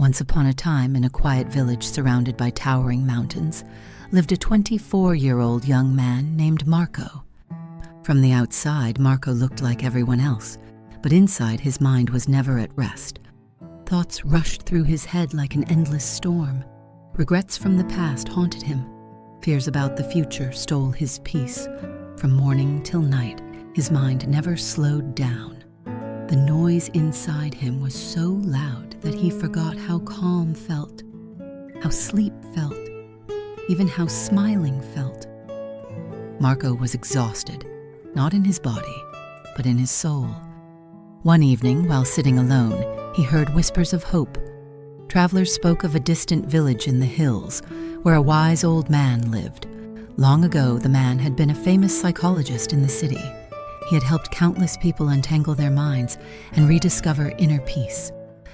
Once upon a time, in a quiet village surrounded by towering mountains, lived a 24-year-old young man named Marco. From the outside, Marco looked like everyone else, but inside his mind was never at rest. Thoughts rushed through his head like an endless storm. Regrets from the past haunted him. Fears about the future stole his peace. From morning till night, his mind never slowed down. The noise inside him was so loud that he forgot how calm felt, how sleep felt, even how smiling felt. Marco was exhausted, not in his body, but in his soul. One evening, while sitting alone, he heard whispers of hope. Travelers spoke of a distant village in the hills where a wise old man lived. Long ago, the man had been a famous psychologist in the city. He had helped countless people untangle their minds and rediscover inner peace.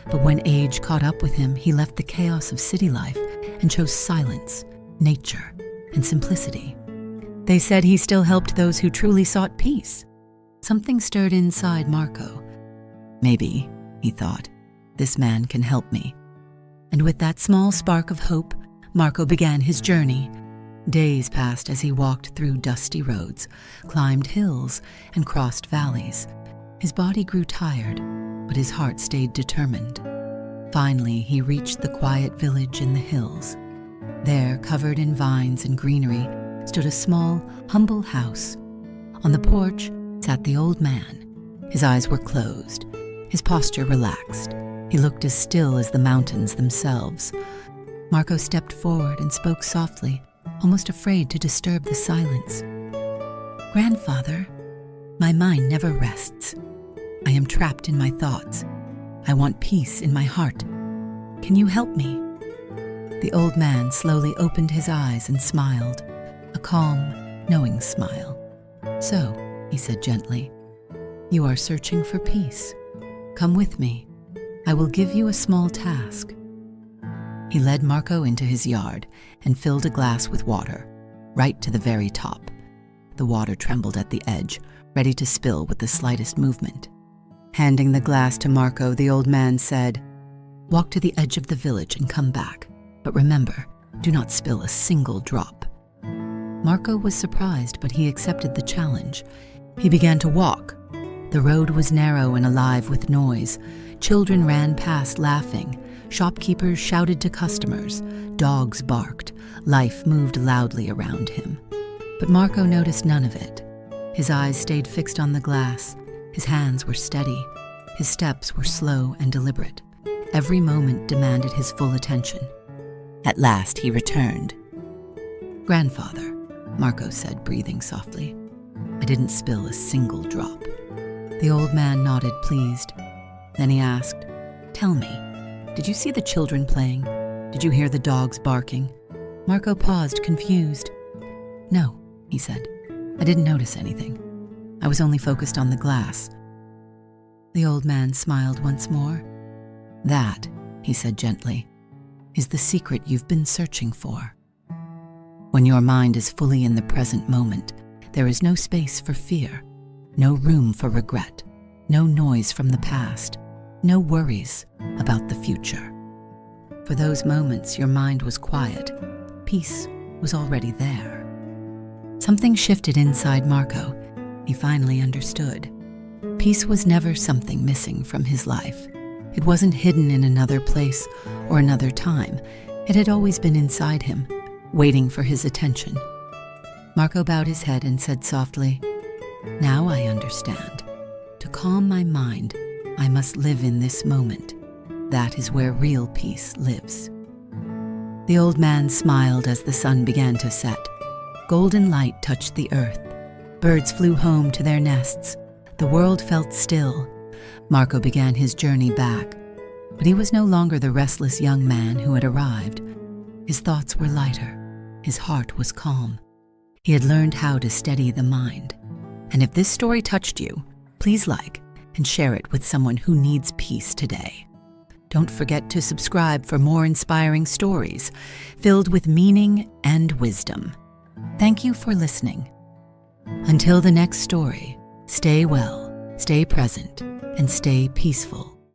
But when age caught up with him, he left the chaos of city life and chose silence, nature, and simplicity. They said he still helped those who truly sought peace. Something stirred inside Marco. Maybe, he thought, this man can help me. And with that small spark of hope, Marco began his journey. Days passed as he walked through dusty roads, climbed hills, and crossed valleys. His body grew tired, but his heart stayed determined. Finally, he reached the quiet village in the hills. There, covered in vines and greenery, stood a small, humble house. On the porch sat the old man. His eyes were closed, his posture relaxed. He looked as still as the mountains themselves. Marco stepped forward and spoke softly, almost afraid to disturb the silence. "Grandfather, my mind never rests. I am trapped in my thoughts. I want peace in my heart. Can you help me?" The old man slowly opened his eyes and smiled, a calm, knowing smile. "So," he said gently, "you are searching for peace. Come with me. I will give you a small task." He led Marco into his yard and filled a glass with water, right to the very top. The water trembled at the edge, ready to spill with the slightest movement. Handing the glass to Marco, the old man said, "Walk to the edge of the village and come back. But remember, do not spill a single drop." Marco was surprised, but he accepted the challenge. He began to walk. The road was narrow and alive with noise. Children ran past laughing. Shopkeepers shouted to customers. Dogs barked. Life moved loudly around him. But Marco noticed none of it. His eyes stayed fixed on the glass. His hands were steady. His steps were slow and deliberate. Every moment demanded his full attention. At last he returned. "Grandfather," Marco said, breathing softly, "I didn't spill a single drop." The old man nodded, pleased. Then he asked, "Tell me, did you see the children playing? Did you hear the dogs barking?" Marco paused, confused. "No," he said. "I didn't notice anything. I was only focused on the glass." The old man smiled once more. "That," he said gently, "is the secret you've been searching for. When your mind is fully in the present moment, there is no space for fear, no room for regret, no noise from the past, no worries about the future. For those moments your mind was quiet, peace was already there." Something shifted inside Marco. He finally understood. Peace was never something missing from his life. It wasn't hidden in another place or another time. It had always been inside him, waiting for his attention. Marco bowed his head and said softly, "Now I understand. To calm my mind, I must live in this moment. That is where real peace lives." The old man smiled as the sun began to set. Golden light touched the earth. Birds flew home to their nests. The world felt still. Marco began his journey back, but he was no longer the restless young man who had arrived. His thoughts were lighter. His heart was calm. He had learned how to steady the mind. And if this story touched you, please like and share it with someone who needs peace today. Don't forget to subscribe for more inspiring stories filled with meaning and wisdom. Thank you for listening. Until the next story, stay well, stay present, and stay peaceful.